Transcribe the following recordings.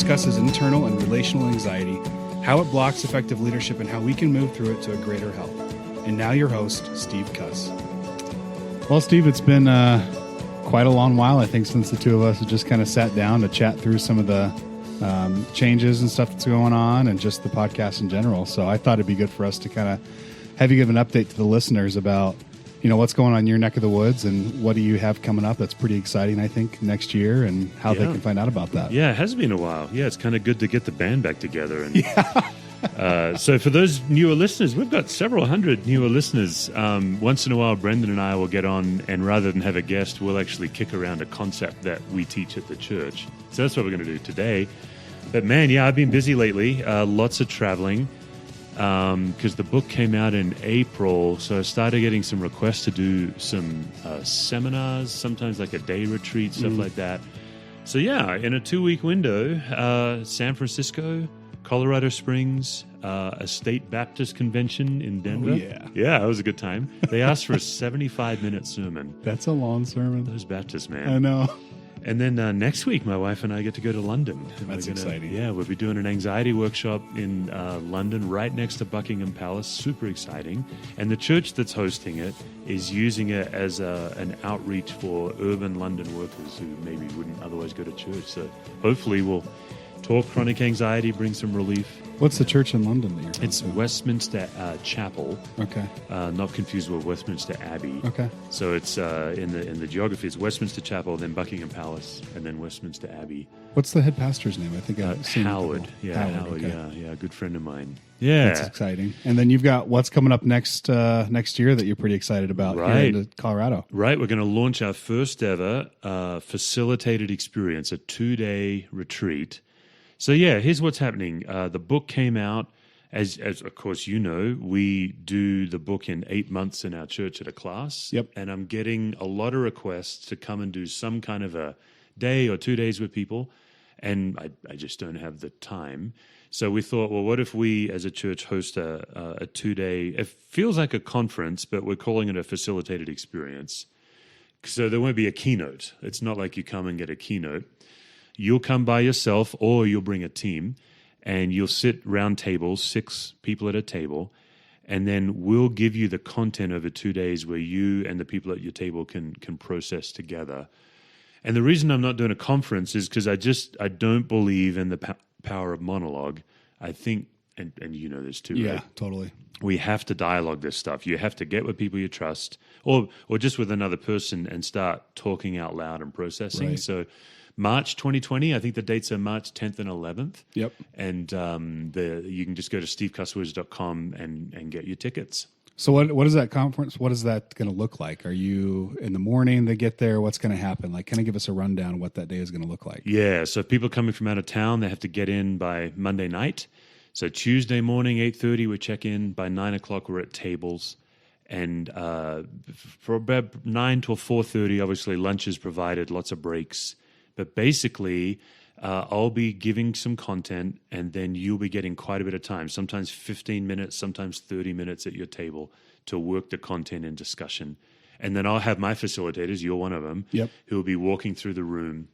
discusses internal and relational anxiety, how it blocks effective leadership, and how we can move through it to a greater health. And now your host, Steve Cuss. Well, Steve, it's been quite a long while, I think, since the two of us have just kind of sat down to chat through some of the changes and stuff that's going on and just the podcast in general. So I thought it'd be good for us to kind of have you give an update to the listeners about, what's going on in your neck of the woods and what do you have coming up that's pretty exciting, I think, next year, and how they can find out about that. Yeah, it has been a while. Yeah, it's kind of good to get the band back together. And so for those newer listeners, we've got several hundred newer listeners. Once in a while, Brendan and I will get on, and rather than have a guest, we'll actually kick around a concept that we teach at the church. So that's what we're going to do today. But man, yeah, I've been busy lately. Lots of traveling. Because the book came out in April, so I started getting some requests to do some seminars, sometimes like a day retreat, stuff like that. So yeah, in a 2-week window, San Francisco, Colorado Springs, a state Baptist convention in Denver. Oh, yeah, it was a good time. They asked for a 75-minute sermon. That's a long sermon. Those Baptists, man. I know. And then next week, my wife and I get to go to London. That's exciting. Yeah, we'll be doing an anxiety workshop in London, right next to Buckingham Palace. Super exciting. And the church that's hosting it is using it as an outreach for urban London workers who maybe wouldn't otherwise go to church. So hopefully we'll talk chronic anxiety, bring some relief. What's the church in London that you're going It's to? Westminster Chapel. Okay. Not confused with Westminster Abbey. Okay. So it's in the geography, it's Westminster Chapel, then Buckingham Palace, and then Westminster Abbey. What's the head pastor's name? I think I've seen Howard. people. Yeah, Howard. Okay. Yeah, good friend of mine. Yeah, That's exciting. And then you've got what's coming up next year that you're pretty excited about here in Colorado. Right. We're going to launch our first ever facilitated experience, a 2-day retreat. So yeah, here's what's happening. The book came out, as of course you know, we do the book in 8 months in our church at a class. Yep. And I'm getting a lot of requests to come and do some kind of a day or 2 days with people, and I just don't have the time. So we thought, well, what if we as a church host a 2-day, it feels like a conference, but we're calling it a facilitated experience. So there won't be a keynote. It's not like you come and get a keynote. You'll come by yourself or you'll bring a team, and you'll sit round tables, 6 people at a table, and then we'll give you the content over 2 days where you and the people at your table can process together. And the reason I'm not doing a conference is because I don't believe in the power of monologue. I think, and you know this too, Yeah, right? totally. We have to dialogue this stuff. You have to get with people you trust, or just with another person, and start talking out loud and processing. Right. So March 2020, I think the dates are March 10th and 11th. Yep. And you can just go to stevecusswords.com and get your tickets. So what is that conference? What is that going to look like? Are you in the morning they get there? What's going to happen? Like, kind of give us a rundown of what that day is going to look like. Yeah, so if people coming from out of town, they have to get in by Monday night. So Tuesday morning, 8:30, we check in. By 9 o'clock, we're at tables. And for about 9 till 4:30, obviously lunch is provided, lots of breaks. But basically, I'll be giving some content, and then you'll be getting quite a bit of time, sometimes 15 minutes, sometimes 30 minutes at your table to work the content in discussion. And then I'll have my facilitators, you're one of them, who will be walking through the room,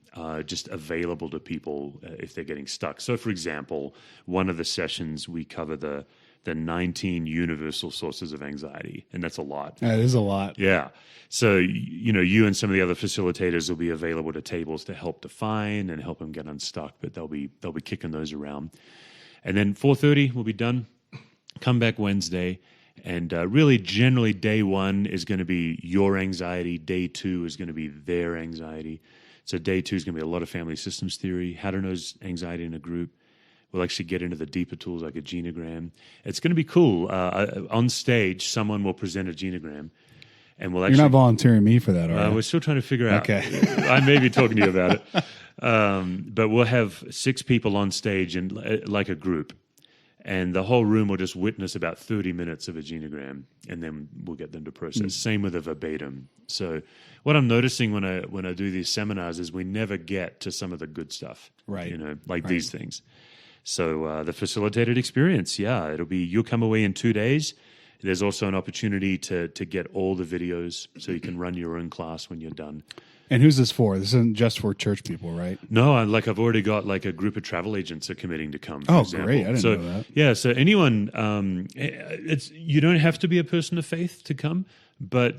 just available to people if they're getting stuck. So, for example, one of the sessions, we cover the 19 universal sources of anxiety, and that's a lot. That is a lot. Yeah. So, you and some of the other facilitators will be available to tables to help define and help them get unstuck, but they'll be kicking those around. And then 4:30, we'll be done. Come back Wednesday. And really, generally, day 1 is going to be your anxiety. Day 2 is going to be their anxiety. So day 2 is going to be a lot of family systems theory, how to know anxiety in a group. We'll actually get into the deeper tools like a genogram. It's going to be cool. On stage, someone will present a genogram. And we'll actually, You're not volunteering me for that, are you? We're still trying to figure out. Okay. I may be talking to you about it. But we'll have 6 people on stage and like a group. And the whole room will just witness about 30 minutes of a genogram, and then we'll get them to process. Same with a verbatim. So what I'm noticing when I do these seminars is we never get to some of the good stuff, right? These things. So the facilitated experience, it'll be you'll come away in 2 days. There's also an opportunity to get all the videos so you can run your own class when you're done. And who's this for? This isn't just for church people, right? No, I've already got like a group of travel agents are committing to come. For Oh, example. great! I didn't know that. Yeah, so anyone, you don't have to be a person of faith to come, but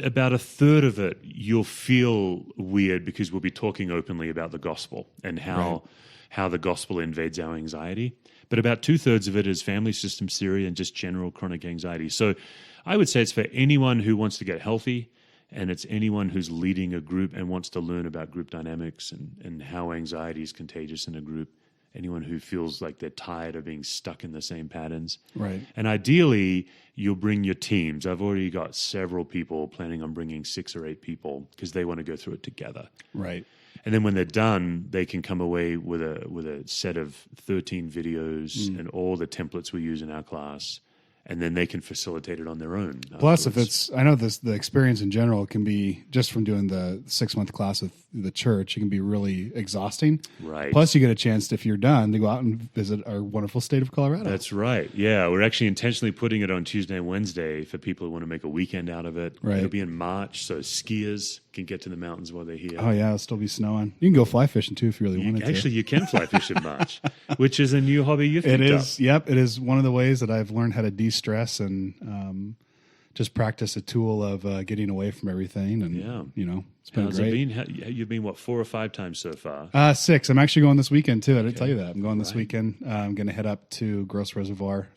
about a third of it you'll feel weird because we'll be talking openly about the gospel and how the gospel invades our anxiety. But about 2/3 of it is family system theory and just general chronic anxiety. So I would say it's for anyone who wants to get healthy, and it's anyone who's leading a group and wants to learn about group dynamics and how anxiety is contagious in a group. Anyone who feels like they're tired of being stuck in the same patterns. Right. And ideally, you'll bring your teams. I've already got several people planning on bringing 6 or 8 people because they want to go through it together. Right. And then when they're done, they can come away with a set of 13 videos and all the templates we use in our class. And then they can facilitate it on their own. Plus, afterwards. I know the experience in general can be, just from doing the 6-month class with the church, it can be really exhausting. Right. Plus, you get a chance, if you're done, to go out and visit our wonderful state of Colorado. That's right. Yeah, we're actually intentionally putting it on Tuesday and Wednesday for people who want to make a weekend out of it. Right. It'll be in March, so skiers can get to the mountains while they're here. Oh, yeah, it'll still be snowing. You can go fly fishing, too, if you really wanted to. Actually, you can fly fish in March, which is a new hobby you've picked It is. up. Yep, it is one of the ways that I've learned how to de-stress and just practice a tool of getting away from everything. And, it's been How's great. it been? You've been, 4 or 5 times so far? 6. I'm actually going this weekend, too. I didn't tell you that. I'm going this weekend. I'm going to head up to Gross Reservoir.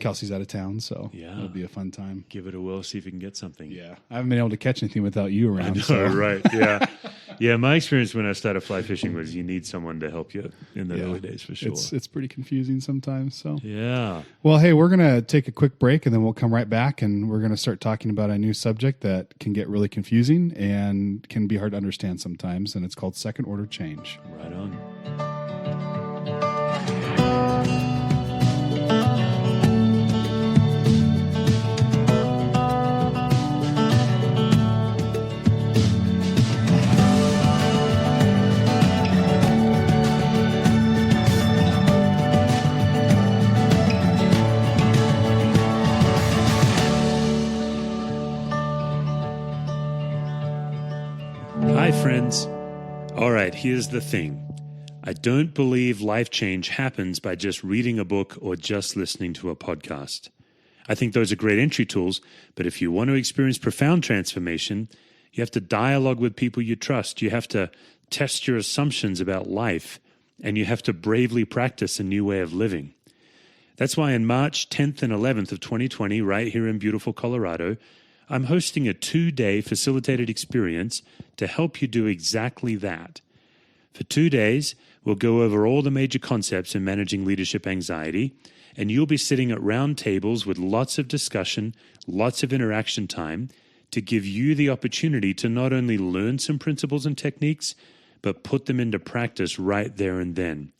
Kelsey's out of town, so it'll be a fun time. Give it a whirl, see if you can get something. Yeah. I haven't been able to catch anything without you around. Oh, right. Yeah. Yeah, my experience when I started fly fishing was you need someone to help you in the early days for sure. It's pretty confusing sometimes. So yeah. Well, hey, we're going to take a quick break and then we'll come right back and we're going to start talking about a new subject that can get really confusing and can be hard to understand sometimes, and it's called second order change. Right on. Hi, friends. All right, here's the thing. I don't believe life change happens by just reading a book or just listening to a podcast. I think those are great entry tools, but if you want to experience profound transformation, you have to dialogue with people you trust. You have to test your assumptions about life, and you have to bravely practice a new way of living. That's why on March 10th and 11th of 2020, right here in beautiful Colorado, I'm hosting a 2-day facilitated experience to help you do exactly that. For 2 days, we'll go over all the major concepts in managing leadership anxiety, and you'll be sitting at round tables with lots of discussion, lots of interaction time to give you the opportunity to not only learn some principles and techniques, but put them into practice right there and then.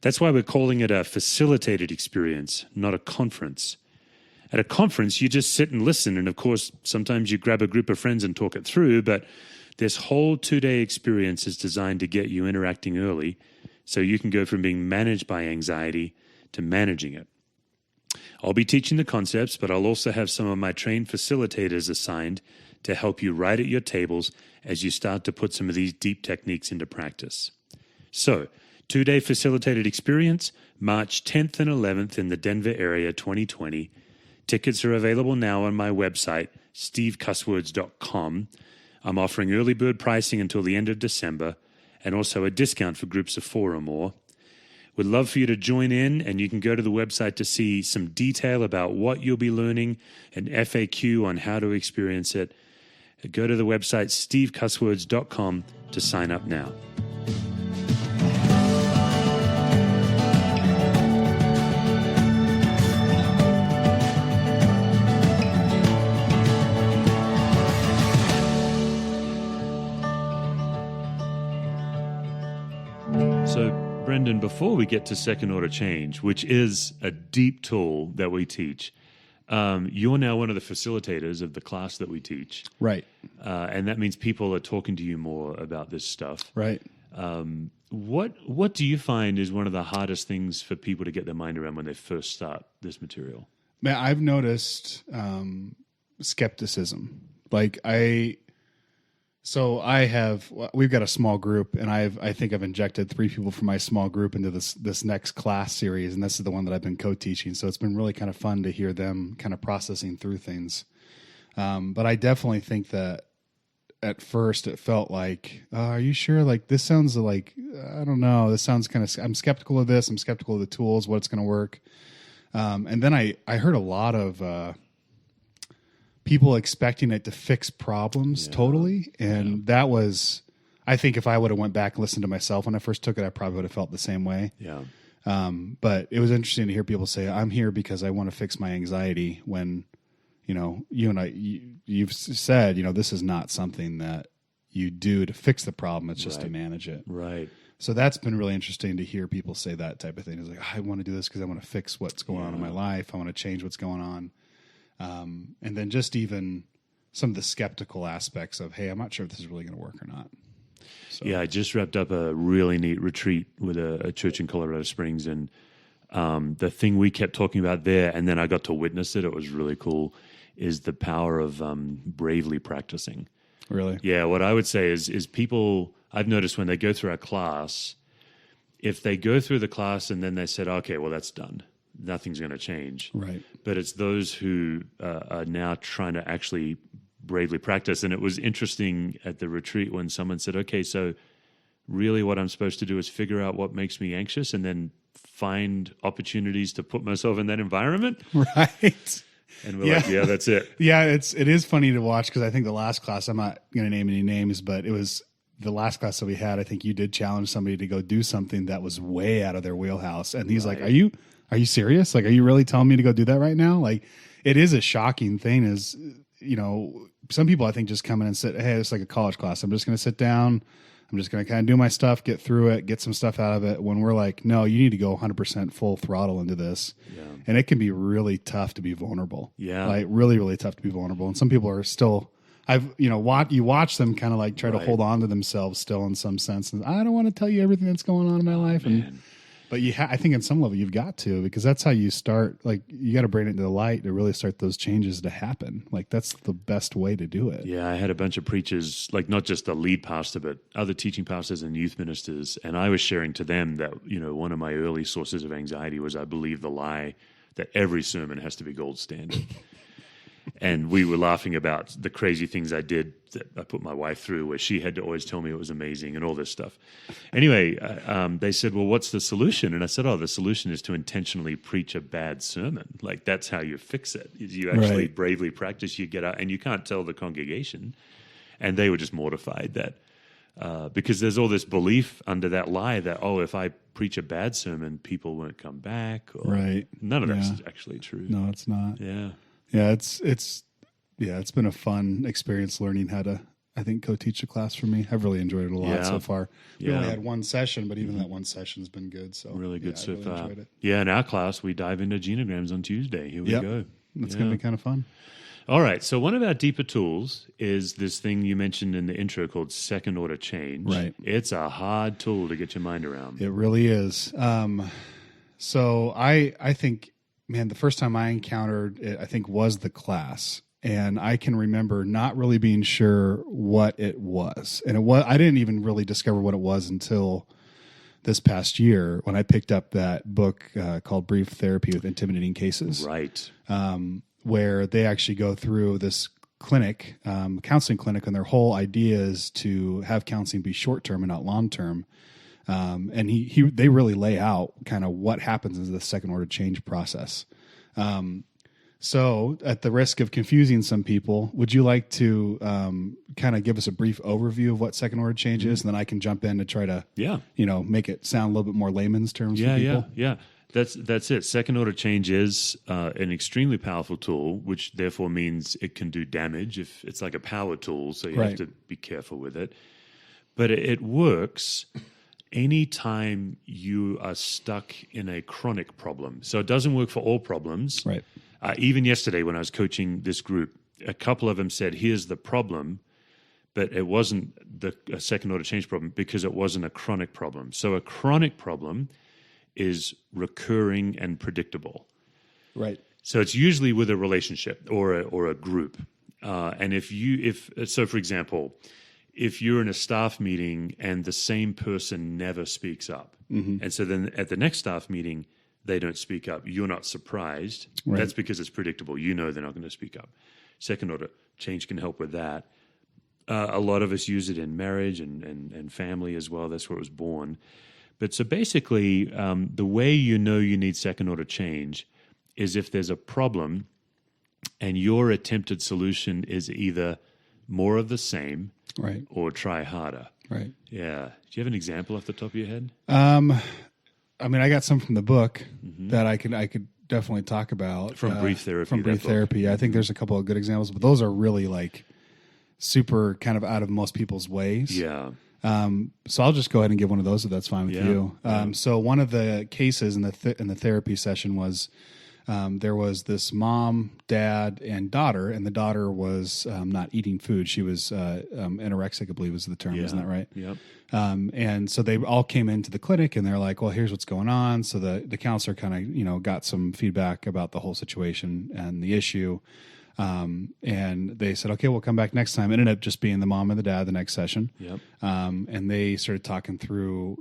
That's why we're calling it a facilitated experience, not a conference. At a conference, you just sit and listen, and of course, sometimes you grab a group of friends and talk it through, but this whole 2-day experience is designed to get you interacting early so you can go from being managed by anxiety to managing it. I'll be teaching the concepts, but I'll also have some of my trained facilitators assigned to help you right at your tables as you start to put some of these deep techniques into practice. So, 2-day facilitated experience, March 10th and 11th in the Denver area 2020. Tickets are available now on my website, stevecusswords.com. I'm offering early bird pricing until the end of December and also a discount for groups of 4 or more. We'd love for you to join in, and you can go to the website to see some detail about what you'll be learning, an FAQ on how to experience it. Go to the website stevecusswords.com to sign up now. So, Brendan, before we get to second order change, which is a deep tool that we teach, you're now one of the facilitators of the class that we teach. Right. And that means people are talking to you more about this stuff. Right. What do you find is one of the hardest things for people to get their mind around when they first start this material? Man, I've noticed skepticism. Like So we've got a small group, and I think I've injected 3 people from my small group into this next class series, and this is the one that I've been co-teaching. So it's been really kind of fun to hear them kind of processing through things. But I definitely think that at first it felt like, are you sure? Like, this sounds like, I don't know. This sounds kind of, I'm skeptical of this. I'm skeptical of the tools, what's going to work. And then I heard a lot of people expecting it to fix problems totally. And that was, I think if I would have went back and listened to myself when I first took it, I probably would have felt the same way. Yeah. But it was interesting to hear people say, I'm here because I want to fix my anxiety when, you and you've said, this is not something that you do to fix the problem. It's just to manage it. Right. So that's been really interesting to hear people say that type of thing. It's like, I want to do this because I want to fix what's going on in my life. I want to change what's going on. And then just even some of the skeptical aspects of, hey, I'm not sure if this is really going to work or not. So. Yeah, I just wrapped up a really neat retreat with a church in Colorado Springs. And the thing we kept talking about there, and then I got to witness it, it was really cool, is the power of bravely practicing. Really? Yeah, what I would say is people, I've noticed when they go through our class, if they go through the class and then they said, okay, well, that's done, nothing's going to change. Right. But it's those who are now trying to actually bravely practice. And it was interesting at the retreat when someone said, okay, so really what I'm supposed to do is figure out what makes me anxious and then find opportunities to put myself in that environment. Right. And we're like, yeah, that's it. Yeah, it is funny to watch because I think the last class, I'm not going to name any names, but it was the last class that we had. I think you did challenge somebody to go do something that was way out of their wheelhouse. And he's like, are you serious? Like, are you really telling me to go do that right now? Like, it is a shocking thing is, some people I think just come in and sit, hey, it's like a college class. I'm just going to sit down. I'm just going to kind of do my stuff, get through it, get some stuff out of it. When we're like, no, you need to go 100% full throttle into this. Yeah. And it can be really tough to be vulnerable. Yeah. Like really, really tough to be vulnerable. And some people are still, you watch them kind of like try to hold on to themselves still in some sense. And I don't want to tell you everything that's going on in my life. But I think on some level you've got to, because that's how you start. Like, you got to bring it to the light to really start those changes to happen. Like, that's the best way to do it. Yeah, I had a bunch of preachers, like not just the lead pastor, but other teaching pastors and youth ministers. And I was sharing to them that, one of my early sources of anxiety was I believed the lie that every sermon has to be gold standard. And we were laughing about the crazy things I did that I put my wife through, where she had to always tell me it was amazing and all this stuff. Anyway, they said, well, what's the solution? And I said, the solution is to intentionally preach a bad sermon. Like, that's how you fix it. You actually bravely practice, you get out, and you can't tell the congregation. And they were just mortified that, because there's all this belief under that lie that, if I preach a bad sermon, people won't come back. None of that's actually true. No, it's not. Yeah. Yeah, it's been a fun experience learning how to, I think, co-teach a class for me. I've really enjoyed it a lot so far. We only had one session, but even that one session's been good. So really good so really far. Enjoyed it. Yeah, in our class, we dive into genograms on Tuesday. Here we go. That's going to be kind of fun. All right, so one of our deeper tools is this thing you mentioned in the intro called second order change. Right. It's a hard tool to get your mind around. It really is. So I think, man, the first time I encountered it, I think, was the class. And I can remember not really being sure what it was. And I didn't even really discover what it was until this past year when I picked up that book called Brief Therapy with Intimidating Cases. Right. Where they actually go through this clinic, counseling clinic, and their whole idea is to have counseling be short-term and not long-term. And they really lay out kind of what happens in the second order change process. So at the risk of confusing some people, would you like to kind of give us a brief overview of what second order change is? And then I can jump in to try to, make it sound a little bit more layman's terms for people. Yeah. That's it. Second order change is an extremely powerful tool, which therefore means it can do damage. If it's like a power tool, so you have to be careful with it. But it works anytime you are stuck in a chronic problem. So it doesn't work for all problems. Right. Even yesterday when I was coaching this group, a couple of them said, here's the problem, but it wasn't a second order change problem because it wasn't a chronic problem. So a chronic problem is recurring and predictable. Right. So it's usually with a relationship or a group. And so for example, if you're in a staff meeting and the same person never speaks up, and so then at the next staff meeting, they don't speak up, you're not surprised. Right. That's because it's predictable. You know they're not going to speak up. Second order change can help with that. A lot of us use it in marriage and family as well. That's where it was born. But so basically, the way you know you need second order change is if there's a problem and your attempted solution is either more of the same, Right. or try harder. Right. Yeah. Do you have an example off the top of your head? I mean, I got some from the book that I could definitely talk about From Brief Therapy. From Brief Therapy, I think there's a couple of good examples, but those are really like super kind of out of most people's ways. Yeah. So I'll just go ahead and give one of those if that's fine with you. Yeah. So one of the cases in the therapy session was there was this mom, dad, and daughter, and the daughter was not eating food. She was anorexic, I believe was the term. Isn't that right? Yep. And so they all came into the clinic and they're like, well, here's what's going on. So the counselor kind of, got some feedback about the whole situation and the issue. And they said, okay, we'll come back next time. It ended up just being the mom and the dad the next session. Yep. And they started talking through,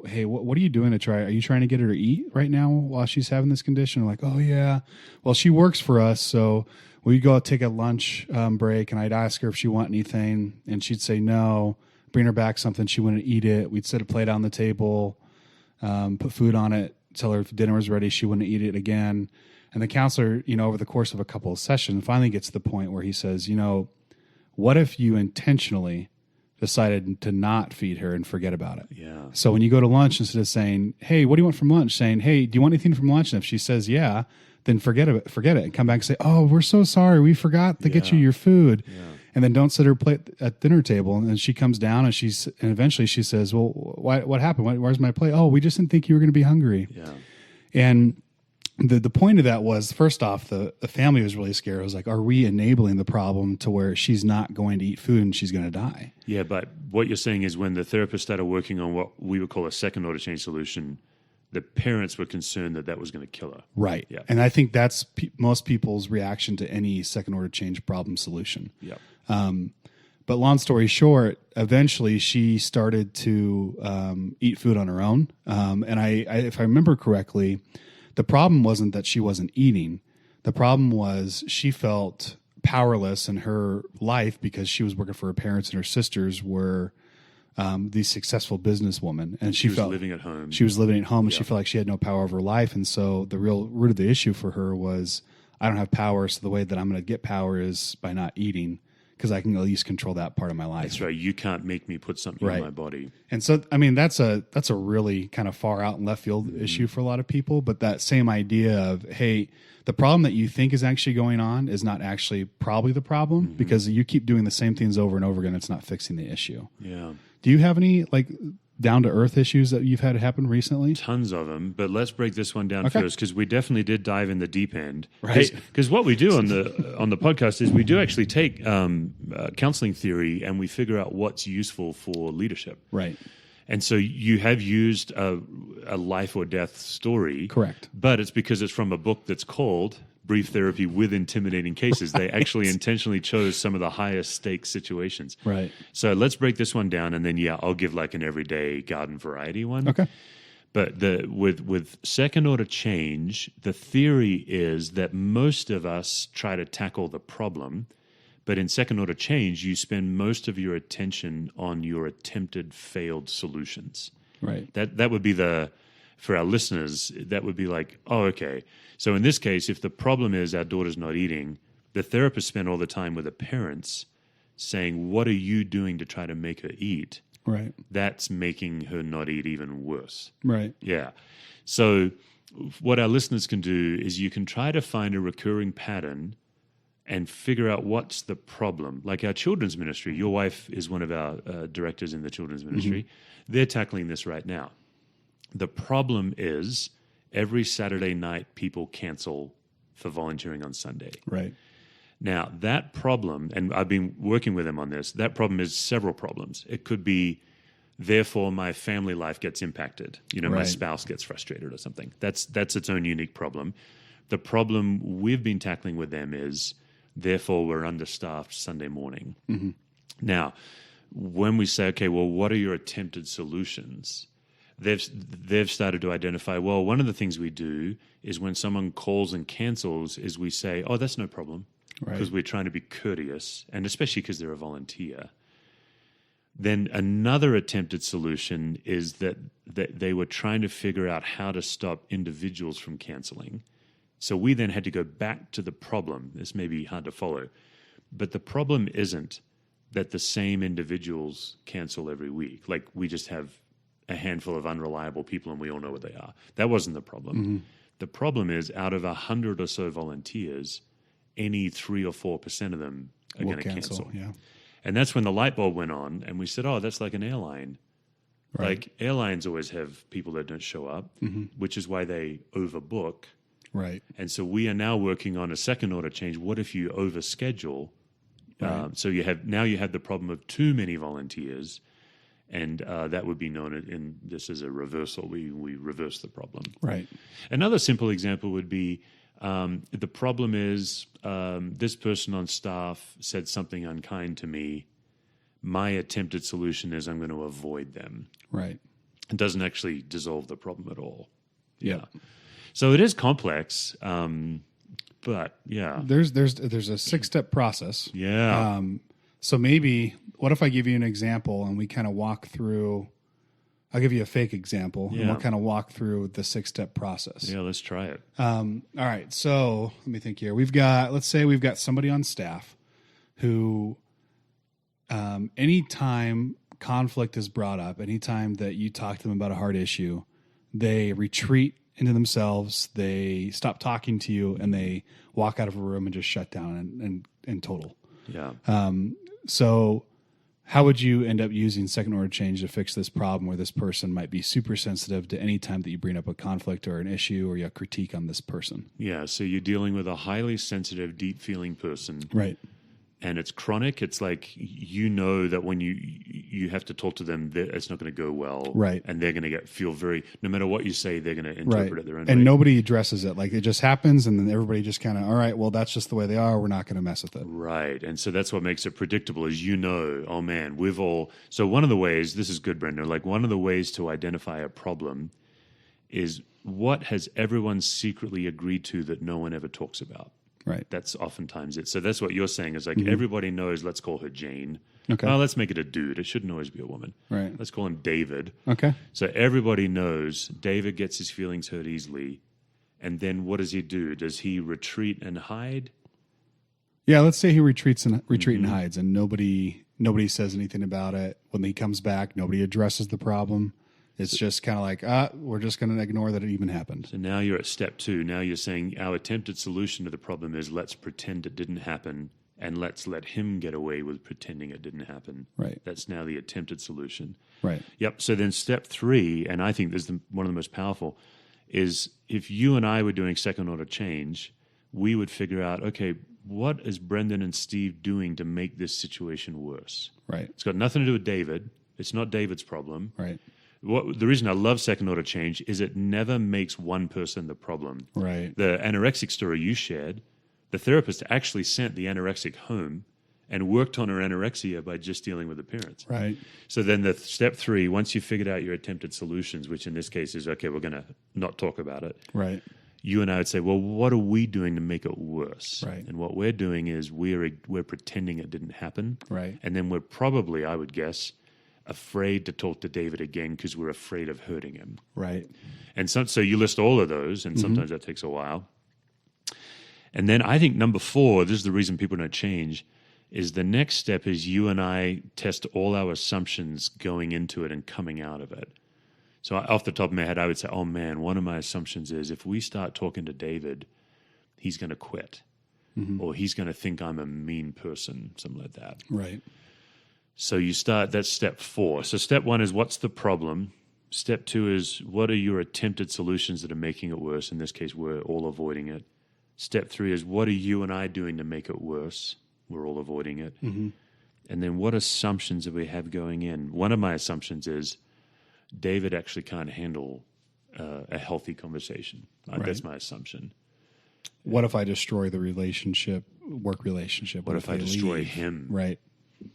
hey, what are you doing are you trying to get her to eat right now while she's having this condition? I'm like, oh yeah. Well, she works for us. So we'd go take a lunch break and I'd ask her if she want anything and she'd say no, bring her back something. She wouldn't eat it. We'd set a plate on the table, put food on it, tell her if dinner was ready, she wouldn't eat it again. And the counselor, over the course of a couple of sessions, finally gets to the point where he says, what if you intentionally decided to not feed her and forget about it? Yeah. So when you go to lunch, instead of saying, hey, what do you want from lunch? Saying, hey, do you want anything from lunch? And if she says, yeah, then forget it and come back and say, oh, we're so sorry. We forgot to get you your food. Yeah. And then don't sit her plate at dinner table. And then she comes down and eventually she says, well, what happened? Where's my plate? Oh, we just didn't think you were going to be hungry. Yeah. And the point of that was, first off, the family was really scared. I was like, are we enabling the problem to where she's not going to eat food and she's going to die? Yeah, but what you're saying is when the therapist started working on what we would call a second order change solution, the parents were concerned that was going to kill her. Right. Yeah. And I think that's most people's reaction to any second order change problem solution. Yeah. But long story short, eventually she started to eat food on her own. And I, if I remember correctly, the problem wasn't that she wasn't eating. The problem was she felt powerless in her life because she was working for her parents and her sisters were these successful businesswomen. And she was felt living at home. She was living at home and she felt like she had no power over her life. And so the real root of the issue for her was, I don't have power. So the way that I'm going to get power is by not eating, because I can at least control that part of my life. That's right. You can't make me put something in my body. And so, I mean, that's a really kind of far out and left field issue for a lot of people. But that same idea of, hey, the problem that you think is actually going on is not actually probably the problem because you keep doing the same things over and over again. It's not fixing the issue. Yeah. Do you have any down to earth issues that you've had happen recently? Tons of them, but let's break this one down first because we definitely did dive in the deep end. Right. Because what we do on the podcast is we do actually take counseling theory and we figure out what's useful for leadership. Right. And so you have used a life or death story. Correct. But it's because it's from a book that's called Brief Therapy with Intimidating Cases. They actually intentionally chose some of the highest stakes situations. Right. So let's break this one down, and then, I'll give like an everyday garden variety one. Okay. But with second order change, the theory is that most of us try to tackle the problem, but in second order change, you spend most of your attention on your attempted failed solutions. Right. That would be for our listeners, that would be like, oh, okay. So in this case, if the problem is our daughter's not eating, the therapist spent all the time with the parents saying, what are you doing to try to make her eat? Right. That's making her not eat even worse. Right. Yeah. So what our listeners can do is you can try to find a recurring pattern and figure out what's the problem. Like our children's ministry, your wife is one of our directors in the children's ministry. They're tackling this right now. The problem is every Saturday night people cancel for volunteering on Sunday. Right. Now, that problem, and I've been working with them on this, that problem is several problems. It could be, therefore, my family life gets impacted. My spouse gets frustrated or something. That's its own unique problem. The problem we've been tackling with them is, therefore, we're understaffed Sunday morning. Now, when we say, okay, well, what are your attempted solutions? They've started to identify, well, one of the things we do is when someone calls and cancels is we say, oh, that's no problem, because we're trying to be courteous, and especially because they're a volunteer. Then another attempted solution is that they were trying to figure out how to stop individuals from canceling. So we then had to go back to the problem. This may be hard to follow, but the problem isn't that the same individuals cancel every week. Like we just have a handful of unreliable people and we all know what they are. That wasn't the problem. Mm-hmm. The problem is out of 100 or so volunteers, any 3 or 4% of them are going to cancel. Yeah. And that's when the light bulb went on and we said, oh, that's like an airline. Right. Like airlines always have people that don't show up, which is why they overbook. Right. And so we are now working on a second order change. What if you overschedule? Right. So you have the problem of too many volunteers, and that would be known in this as a reversal. We reverse the problem. Right. Another simple example would be the problem is this person on staff said something unkind to me. My attempted solution is I'm going to avoid them. Right. It doesn't actually dissolve the problem at all. Yeah. So it is complex. But yeah, there's a 6-step process. Yeah. So maybe what if I give you an example and we kind of walk through? I'll give you a fake example and we'll kind of walk through the 6-step process. Yeah, let's try it. All right. So let me think here. Let's say we've got somebody on staff who, anytime conflict is brought up, anytime that you talk to them about a hard issue, they retreat into themselves, they stop talking to you, and they walk out of a room and just shut down in total. Yeah. So how would you end up using second order change to fix this problem where this person might be super sensitive to any time that you bring up a conflict or an issue or you have critique on this person? Yeah. So you're dealing with a highly sensitive, deep feeling person. Right. And it's chronic. It's like, that when you have to talk to them, it's not going to go well. Right. And they're going to feel no matter what you say, they're going to interpret it their own way. And nobody addresses it. Like it just happens and then everybody just kind of, all right, well, that's just the way they are. We're not going to mess with it. Right. And so that's what makes it predictable is, oh man, so one of the ways, this is good, Brenda, like one of the ways to identify a problem is what has everyone secretly agreed to that no one ever talks about? Right. That's oftentimes it. So that's what you're saying is like everybody knows, let's call her Jane. Okay. Oh, let's make it a dude. It shouldn't always be a woman. Right. Let's call him David. Okay. So everybody knows David gets his feelings hurt easily. And then what does he do? Does he retreat and hide? Yeah, let's say he retreat and hides and nobody says anything about it. When he comes back, nobody addresses the problem. It's just kind of like, we're just going to ignore that it even happened. So now you're at step 2. Now you're saying our attempted solution to the problem is let's pretend it didn't happen and let's let him get away with pretending it didn't happen. Right. That's now the attempted solution. Right. Yep. So then step 3, and I think this is one of the most powerful, is if you and I were doing second order change, we would figure out, okay, what is Brendan and Steve doing to make this situation worse? Right. It's got nothing to do with David. It's not David's problem. Right. The reason I love second order change is it never makes one person the problem. Right. The anorexic story you shared, the therapist actually sent the anorexic home and worked on her anorexia by just dealing with the parents. Right. So then the step 3, once you've figured out your attempted solutions, which in this case is, okay, we're going to not talk about it. Right. You and I would say, well, what are we doing to make it worse? Right. And what we're doing is we're pretending it didn't happen. Right. And then we're probably, I would guess, afraid to talk to David again because we're afraid of hurting him. Right. And so you list all of those, and sometimes that takes a while. And then I think number 4, this is the reason people don't change, is the next step is you and I test all our assumptions going into it and coming out of it. So off the top of my head, I would say, oh man, one of my assumptions is if we start talking to David, he's going to quit. Or he's going to think I'm a mean person, something like that. Right. So that's step 4. So step 1 is what's the problem? Step 2 is what are your attempted solutions that are making it worse? In this case, we're all avoiding it. Step 3 is what are you and I doing to make it worse? We're all avoiding it. And then what assumptions do we have going in? One of my assumptions is David actually can't handle a healthy conversation. That's my assumption. What if I destroy the work relationship? What if I destroy him? Right.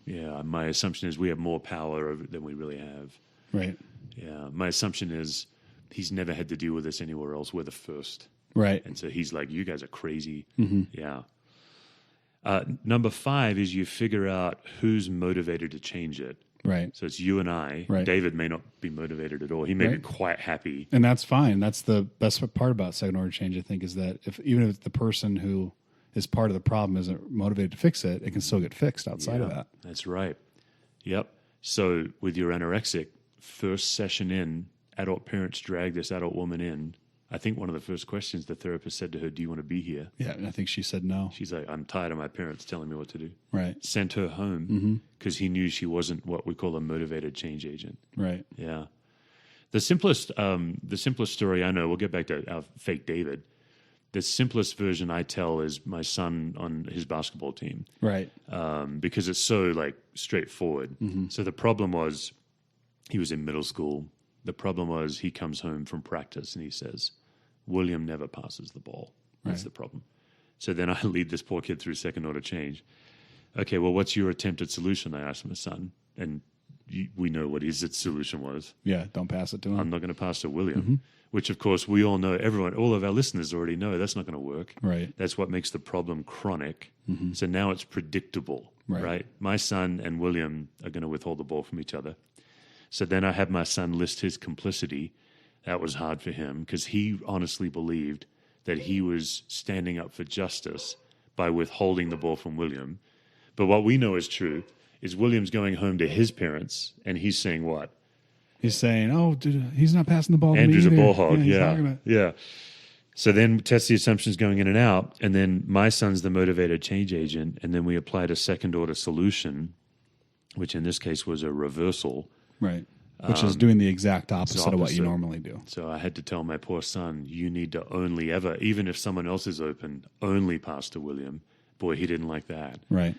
Yeah, my assumption is we have more power than we really have. Right. Yeah, my assumption is he's never had to deal with this anywhere else. We're the first. Right. And so he's like, you guys are crazy. Mm-hmm. Yeah. Number 5 is you figure out who's motivated to change it. Right. So it's you and I. Right. David may not be motivated at all. He may be Right. quite happy. And that's fine. That's the best part about second order change, I think, is that even if the person who is part of the problem isn't motivated to fix it, it can still get fixed outside of that. That's right. Yep. So with your anorexic, first session in, adult parents drag this adult woman in. I think one of the first questions the therapist said to her, do you want to be here? Yeah, and I think she said no. She's like, I'm tired of my parents telling me what to do. Right. Sent her home because he knew she wasn't what we call a motivated change agent. Right. Yeah. The simplest story I know, we'll get back to our fake David. The simplest version I tell is my son on his basketball team. Right. Because it's so like straightforward. So the problem was he was in middle school. The problem was he comes home from practice and he says, William never passes the ball. That's the problem. So then I lead this poor kid through second order change. Okay, well, what's your attempted solution? I asked my son. And we know what his solution was. Yeah, don't pass it to him. I'm not going to pass to William, which, of course, we all know, all of our listeners already know that's not going to work. Right. That's what makes the problem chronic. So now it's predictable, Right. right? My son and William are going to withhold the ball from each other. So then I had my son list his complicity. That was hard for him because he honestly believed that he was standing up for justice by withholding the ball from William. But what we know is true is William's going home to his parents and he's saying what? He's saying, "Oh, dude, he's not passing the ball to me Andrew's a either. ball hog. he's Yeah. not gonna-" Yeah. So then test the assumptions going in and out. And then my son's the motivated change agent. And then we applied a second order solution, which in this case was a reversal. Right. Which is doing the exact opposite of what you opposite. normally do. So I had to tell my poor son, you need to only ever, even if someone else is open, only pass to William. Boy, he didn't like that. Right.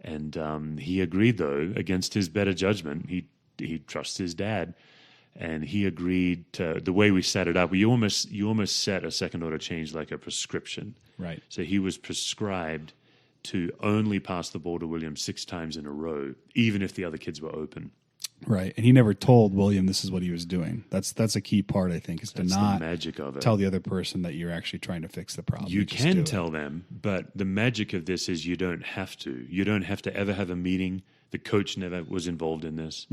And he agreed, though, against his better judgment. He trusts his dad. And he agreed to the way we set it up. You almost set a second order change like a prescription. Right. So he was prescribed to only pass the ball to William 6 times in a row, even if the other kids were open. Right. And he never told William this is what he was doing. That's a key part, I think, is That's to not the magic of it. tell the other person that you're actually trying to fix the problem. You just can do tell them, but the magic of this is you don't have to. You don't have to ever have a meeting. The coach never was involved in this.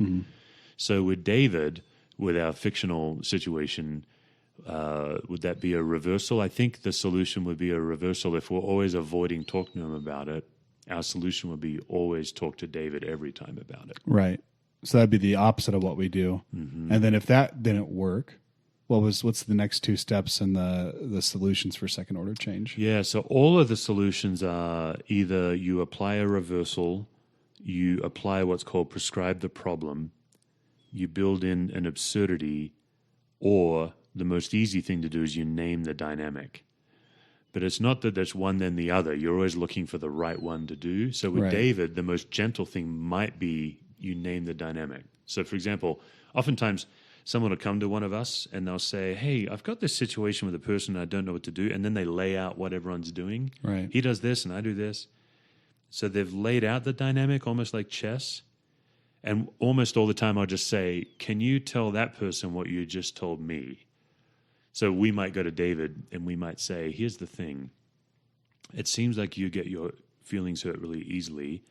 So with David, with our fictional situation, would that be a reversal? I think the solution would be a reversal. If we're always avoiding talking to him about it, our solution would be always talk to David every time about it. Right. So that'd be the opposite of what we do. And then if that didn't work, what's the next 2 steps in the solutions for second order change? Yeah, so all of the solutions are either you apply a reversal, you apply what's called prescribe the problem, you build in an absurdity, or the most easy thing to do is you name the dynamic. But it's not that there's one then the other. You're always looking for the right one to do. So with Right. David, the most gentle thing might be you name the dynamic. So for example, oftentimes someone will come to one of us and they'll say, hey, I've got this situation with a person I don't know what to do. And then they lay out what everyone's doing. Right. He does this and I do this. So they've laid out the dynamic almost like chess. And almost all the time I'll just say, can you tell that person what you just told me? So we might go to David and we might say, here's the thing. It seems like you get your feelings hurt really easily.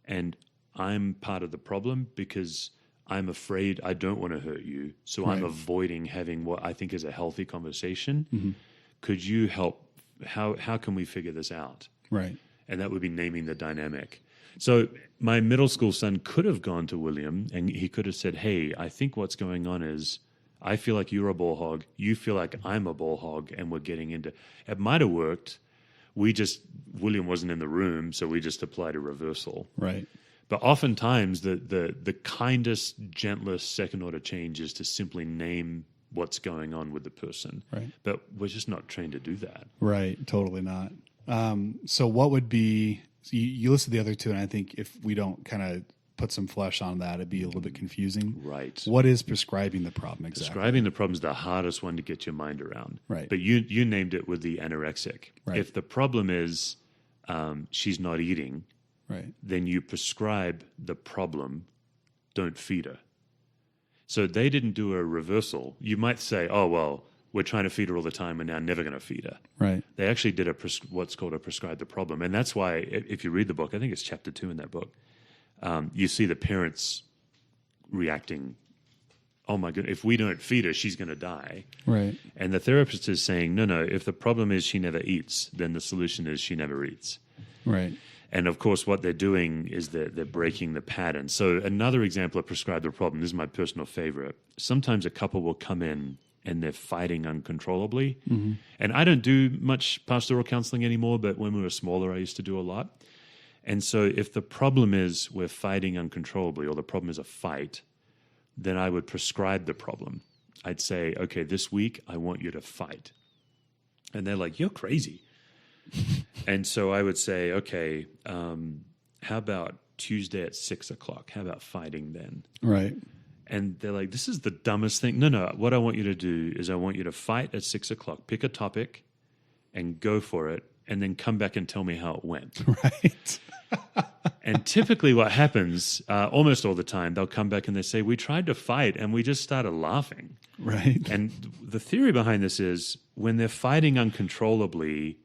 And I'm part of the problem because I'm afraid I don't want to hurt you. So I'm Right. avoiding having what I think is a healthy conversation. Could you help? How can we figure this out? Right. And that would be naming the dynamic. So my middle school son could have gone to William and he could have said, hey, I think what's going on is I feel like you're a ball hog. You feel like I'm a ball hog and we're getting into it. Might have worked. William wasn't in the room, so we just applied a reversal. Right. But oftentimes the kindest, gentlest second order change is to simply name what's going on with the person. Right. But we're just not trained to do that. Right. Totally not. So what would be, so you listed the other 2, and I think if we don't kind of put some flesh on that, it'd be a little bit confusing. Right. What is prescribing the problem exactly? Describing the problem is the hardest one to get your mind around. Right. But you named it with the anorexic. Right. If the problem is she's not eating, Right. then you prescribe the problem, don't feed her. So they didn't do a reversal. You might say, oh, well, we're trying to feed her all the time and now never going to feed her. Right. They actually did what's called a prescribe the problem. And that's why if you read the book, I think it's chapter 2 in that book, you see the parents reacting, oh my goodness, if we don't feed her, she's going to die. Right. And the therapist is saying, no, if the problem is she never eats, then the solution is she never eats. Right. And of course, what they're doing is they're breaking the pattern. So another example of prescribe the problem, this is my personal favorite. Sometimes a couple will come in and they're fighting uncontrollably. Mm-hmm. And I don't do much pastoral counseling anymore, but when we were smaller, I used to do a lot. And so if the problem is we're fighting uncontrollably or the problem is a fight, then I would prescribe the problem. I'd say, okay, this week I want you to fight. And they're like, you're crazy. And so I would say, okay, how about Tuesday at 6:00? How about fighting then? Right. And they're like, this is the dumbest thing. No. What I want you to do is I want you to fight at 6:00, pick a topic and go for it, and then come back and tell me how it went. Right. And typically what happens, almost all the time, they'll come back and they say, we tried to fight and we just started laughing. Right. And the theory behind this is when they're fighting uncontrollably,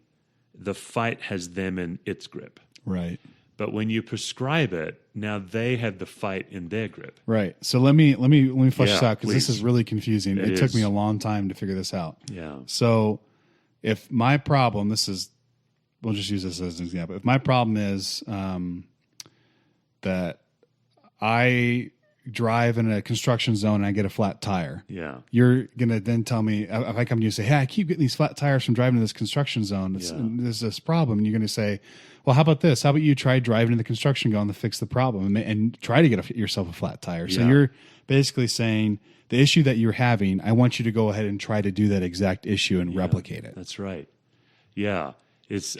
the fight has them in its grip. Right. But when you prescribe it, now they have the fight in their grip. Right. So let me flesh this out because this please. is really confusing. It took me a long time to figure this out. Yeah. So if my problem, we'll just use this as an example. If my problem is that I drive in a construction zone and I get a flat tire. Yeah. You're going to then tell me, if I come to you and say, hey, I keep getting these flat tires from driving to this construction zone. There's this problem. And you're going to say, well, how about this? How about you try driving to the construction zone to fix the problem and try to get yourself a flat tire? So you're basically saying the issue that you're having, I want you to go ahead and try to do that exact issue and replicate it. That's right. Yeah.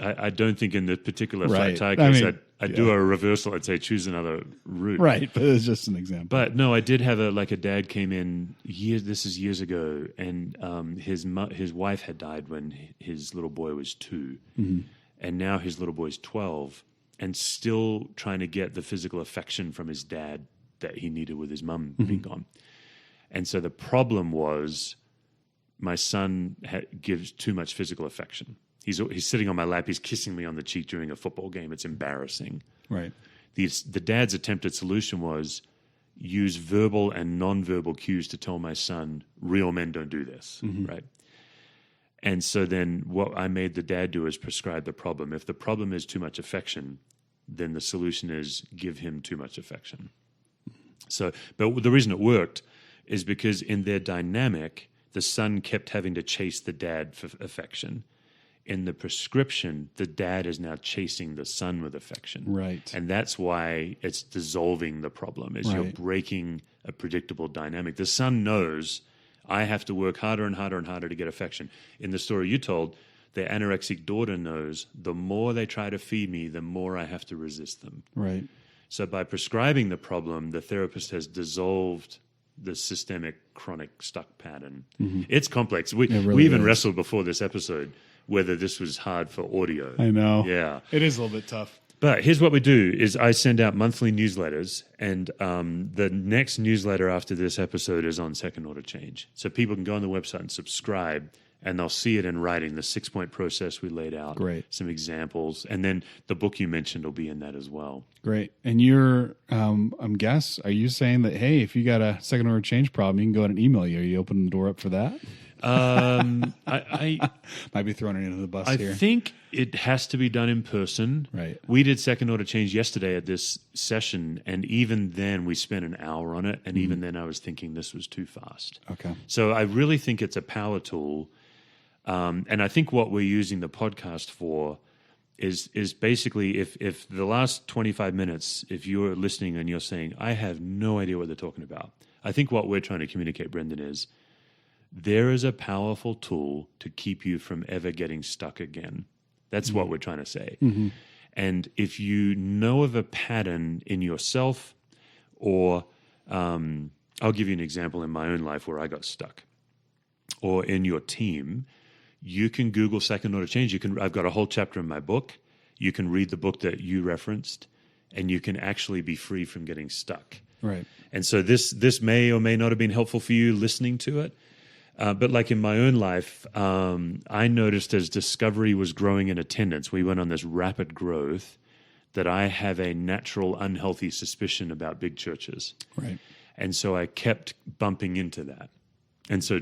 I don't think in the particular Right. flat tire case, I mean, I'd do a reversal. I'd say choose another route. Right, but it's just an example. But no, I did have a dad came in years ago, and his wife had died when his little boy was 2, and now his little boy's 12, and still trying to get the physical affection from his dad that he needed with his mum being gone. And so the problem was my son gives too much physical affection. He's sitting on my lap. He's kissing me on the cheek during a football game. It's embarrassing. Right. The dad's attempted solution was use verbal and nonverbal cues to tell my son, real men don't do this, right? And so then what I made the dad do is prescribe the problem. If the problem is too much affection, then the solution is give him too much affection. So, but the reason it worked is because in their dynamic, the son kept having to chase the dad for affection. In the prescription, the dad is now chasing the son with affection. Right. And that's why it's dissolving the problem, is you're breaking a predictable dynamic. The son knows I have to work harder and harder and harder to get affection. In the story you told, the anorexic daughter knows the more they try to feed me, the more I have to resist them. Right. So by prescribing the problem, the therapist has dissolved the systemic chronic stuck pattern. It's complex. We even wrestled before this episode whether this was hard for audio. I know. Yeah. It is a little bit tough. But here's what we do is I send out monthly newsletters, and the next newsletter after this episode is on second order change. So people can go on the website and subscribe, and they'll see it in writing, the 6-point process we laid out. Great. Some examples. And then the book you mentioned will be in that as well. Great. And you're, are you saying that, hey, if you got a second order change problem, you can go ahead and email you? Are you opening the door up for that? I might be throwing it into the bus here. I think it has to be done in person. Right. We did second order change yesterday at this session, and even then we spent an hour on it, and even then I was thinking this was too fast. Okay. So I really think it's a power tool, and I think what we're using the podcast for is basically if the last 25 minutes, if you're listening and you're saying, I have no idea what they're talking about, I think what we're trying to communicate, Brendan, is there is a powerful tool to keep you from ever getting stuck again. That's what we're trying to say. And if you know of a pattern in yourself, or I'll give you an example in my own life where I got stuck, or in your team, you can Google second order change. I've got a whole chapter in my book. You can read the book that you referenced. and you can actually be free from getting stuck. Right. And so this may or may not have been helpful for you listening to it. But like in my own life, I noticed as Discovery was growing in attendance, we went on this rapid growth, that I have a natural unhealthy suspicion about big churches. Right. And so I kept bumping into that. And so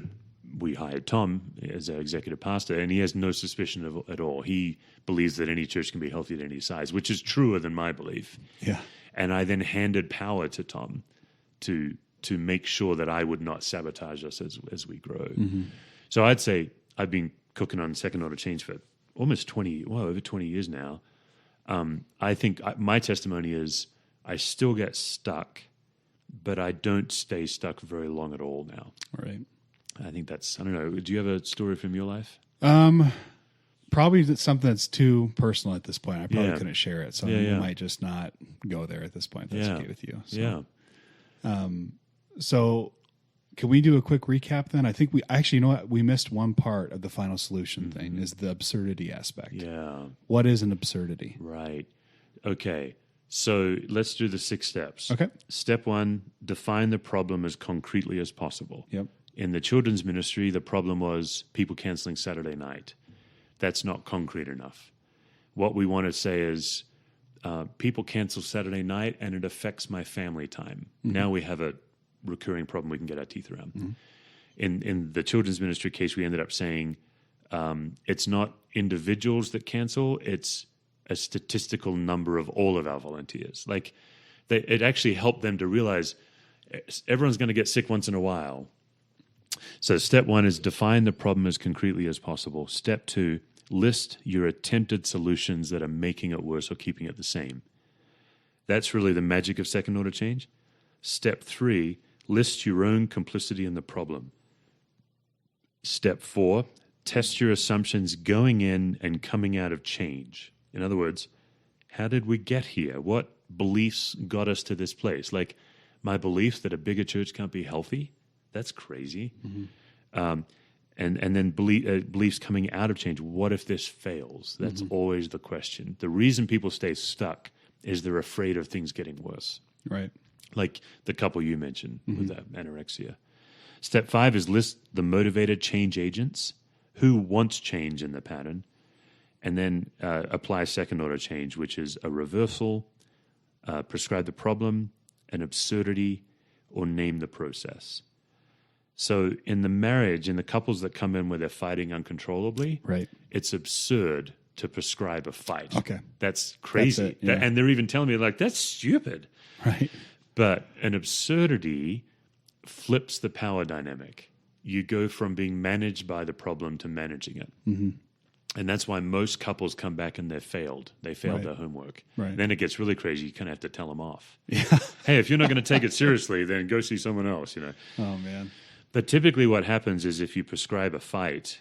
we hired Tom as our executive pastor, and he has no suspicion at all. He believes that any church can be healthy at any size, which is truer than my belief. Yeah. And I then handed power to Tom to make sure that I would not sabotage us as we grow. Mm-hmm. So I'd say I've been cooking on second order change for almost over 20 years now. I think my testimony is I still get stuck, but I don't stay stuck very long at all now. Right. I think that's, I don't know. Do you have a story from your life? Probably something that's too personal at this point. I probably Yeah. couldn't share it, so Yeah. I might just not go there at this point. That's okay with you. So, Yeah. So can we do a quick recap then? I think we actually, you know what? We missed one part of the final solution thing is the absurdity aspect. Yeah. What is an absurdity? Right. Okay. So let's do the 6 steps. Okay. Step 1, define the problem as concretely as possible. Yep. In the children's ministry, the problem was people canceling Saturday night. That's not concrete enough. What we want to say is people cancel Saturday night and it affects my family time. Mm-hmm. Now we have a recurring problem we can get our teeth around. Mm-hmm. In the children's ministry case, we ended up saying it's not individuals that cancel, it's a statistical number of all of our volunteers. Like it actually helped them to realize everyone's going to get sick once in a while. So step 1 is define the problem as concretely as possible. Step 2, list your attempted solutions that are making it worse or keeping it the same. That's really the magic of second order change. Step 3, list your own complicity in the problem. Step 4, test your assumptions going in and coming out of change. In other words, how did we get here? What beliefs got us to this place? Like my belief that a bigger church can't be healthy, that's crazy. Mm-hmm. And then beliefs coming out of change. What if this fails? That's always the question. The reason people stay stuck is they're afraid of things getting worse. Right. Like the couple you mentioned with that anorexia. Step 5 is list the motivated change agents who wants change in the pattern, and then apply second order change, which is a reversal, prescribe the problem, an absurdity, or name the process. So in the marriage, in the couples that come in where they're fighting uncontrollably, right, it's absurd to prescribe a fight. Okay. That's crazy. That's it, yeah. And they're even telling me, like, that's stupid. Right. But an absurdity flips the power dynamic. You go from being managed by the problem to managing it. Mm-hmm. And that's why most couples come back and they failed. They failed their homework. Right. Then it gets really crazy. You kind of have to tell them off. Yeah. Hey, if you're not going to take it seriously, then go see someone else, you know. Oh, man. But typically what happens is if you prescribe a fight,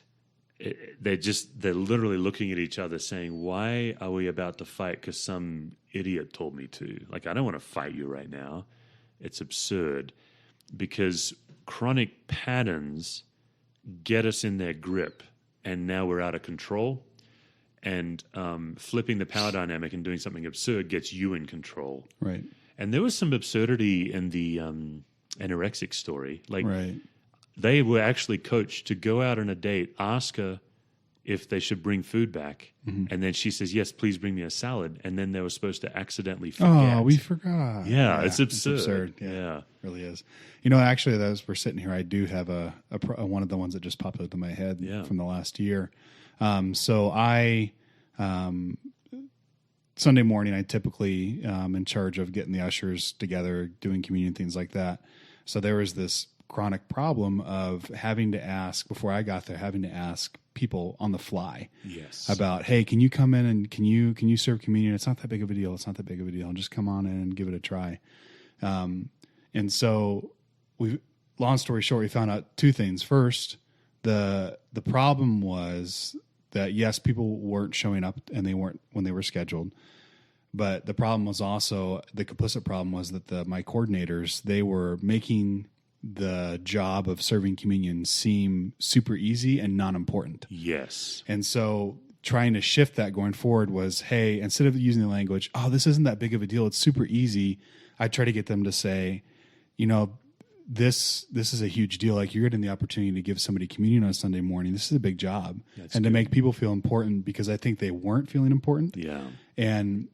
they're literally looking at each other saying, why are we about to fight because some idiot told me to? Like, I don't want to fight you right now. It's absurd because chronic patterns get us in their grip and now we're out of control. And flipping the power dynamic and doing something absurd gets you in control. Right. And there was some absurdity in the anorexic story. Like, right. They were actually coached to go out on a date, ask her if they should bring food back, and then she says, yes, please bring me a salad, and then they were supposed to accidentally forget. Oh, we forgot. Yeah, it's absurd. It's absurd. Yeah. It really is. You know, actually, as we're sitting here, I do have a one of the ones that just popped into my head from the last year. So I, Sunday morning, I typically in charge of getting the ushers together, doing communion, things like that. So there was this chronic problem of having to ask, before I got there, having to ask people on the fly about, hey, can you come in and can you serve communion? It's not that big of a deal. It's not that big of a deal. Just come on in and give it a try. And so long story short, we found out 2 things. First, the problem was that yes, people weren't showing up and they weren't when they were scheduled. But the problem was also, the complicit problem was that my coordinators, they were making the job of serving communion seem super easy and non-important. Yes. And so trying to shift that going forward was, hey, instead of using the language, oh, this isn't that big of a deal, it's super easy, I try to get them to say, this is a huge deal. Like, you're getting the opportunity to give somebody communion on a Sunday morning. This is a big job. To make people feel important, because I think they weren't feeling important. Yeah. And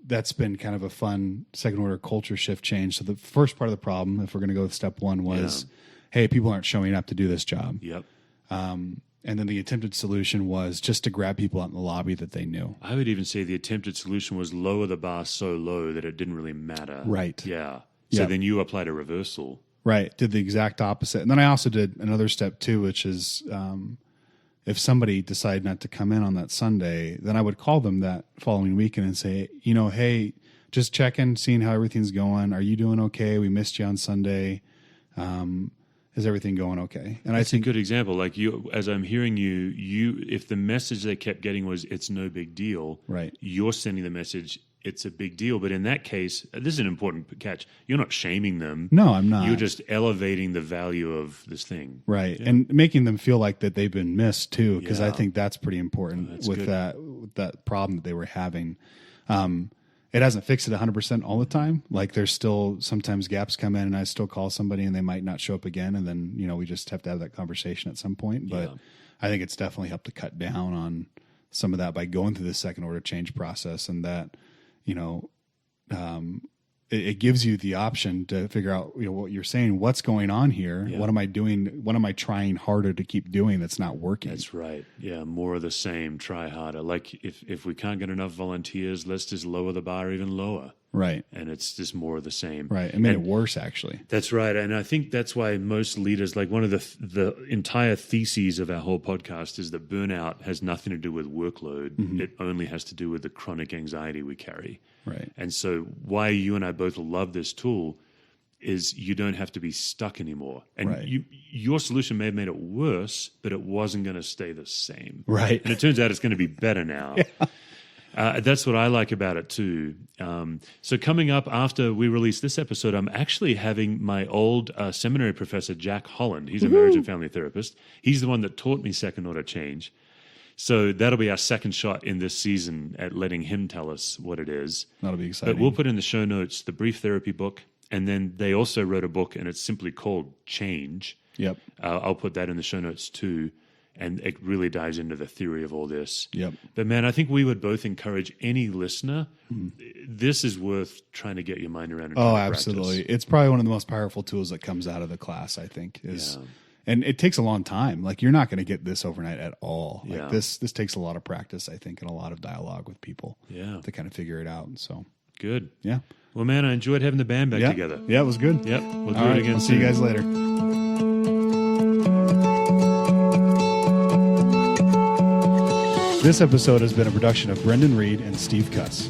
that's been kind of a fun second order culture shift change. So the first part of the problem, if we're going to go with step one, was, hey, people aren't showing up to do this job. Yep. And then the attempted solution was just to grab people out in the lobby that they knew. I would even say the attempted solution was lower the bar so low that it didn't really matter. Right. Yeah. So then you applied a reversal. Right. Did the exact opposite. And then I also did another step too, which is if somebody decided not to come in on that Sunday, then I would call them that following weekend and say, hey, just checking, seeing how everything's going. Are you doing okay? We missed you on Sunday. Is everything going okay? And That's a good example. Like, you, as I'm hearing you, if the message they kept getting was it's no big deal, right? You're sending the message it's a big deal. But in that case, this is an important catch. You're not shaming them. No, I'm not. You're just elevating the value of this thing, right? Yeah. And making them feel like that they've been missed too, because I think that's pretty important with that problem that they were having. It hasn't fixed it 100% all the time. Like, there's still sometimes gaps come in, and I still call somebody and they might not show up again, and then we just have to have that conversation at some point. But I think it's definitely helped to cut down on some of that by going through the second order change process, and that it gives you the option to figure out what you're saying, what's going on here, what am I doing, what am I trying harder to keep doing that's not working. That's right. Yeah, more of the same, try harder. Like, if we can't get enough volunteers, let's just lower the bar even lower. Right. And it's just more of the same. Right. It made it worse, actually. That's right. And I think that's why most leaders, like, one of the entire theses of our whole podcast is that burnout has nothing to do with workload. Mm-hmm. It only has to do with the chronic anxiety we carry. Right. And so why you and I both love this tool is you don't have to be stuck anymore. And your solution may have made it worse, but it wasn't going to stay the same. Right. And it turns out it's going to be better now. That's what I like about it too. So coming up after we release this episode, I'm actually having my old seminary professor, Jack Holland. He's a marriage and family therapist. He's the one that taught me second order change. So that'll be our second shot in this season at letting him tell us what it is. That'll be exciting. But we'll put in the show notes the brief therapy book, and then they also wrote a book, and it's simply called Change. Yep. I'll put that in the show notes too. And it really dives into the theory of all this. Yep. But man, I think we would both encourage any listener. This is worth trying to get your mind around. And absolutely. It's probably one of the most powerful tools that comes out of the class, I think. And it takes a long time. Like, you're not going to get this overnight at all. Like, this takes a lot of practice, I think, and a lot of dialogue with people to kind of figure it out. So good. Yeah. Well, man, I enjoyed having the band back together. Yeah, it was good. Yep. We'll do it again We'll soon. See you guys later. This episode has been a production of Brendan Reed and Steve Cuss.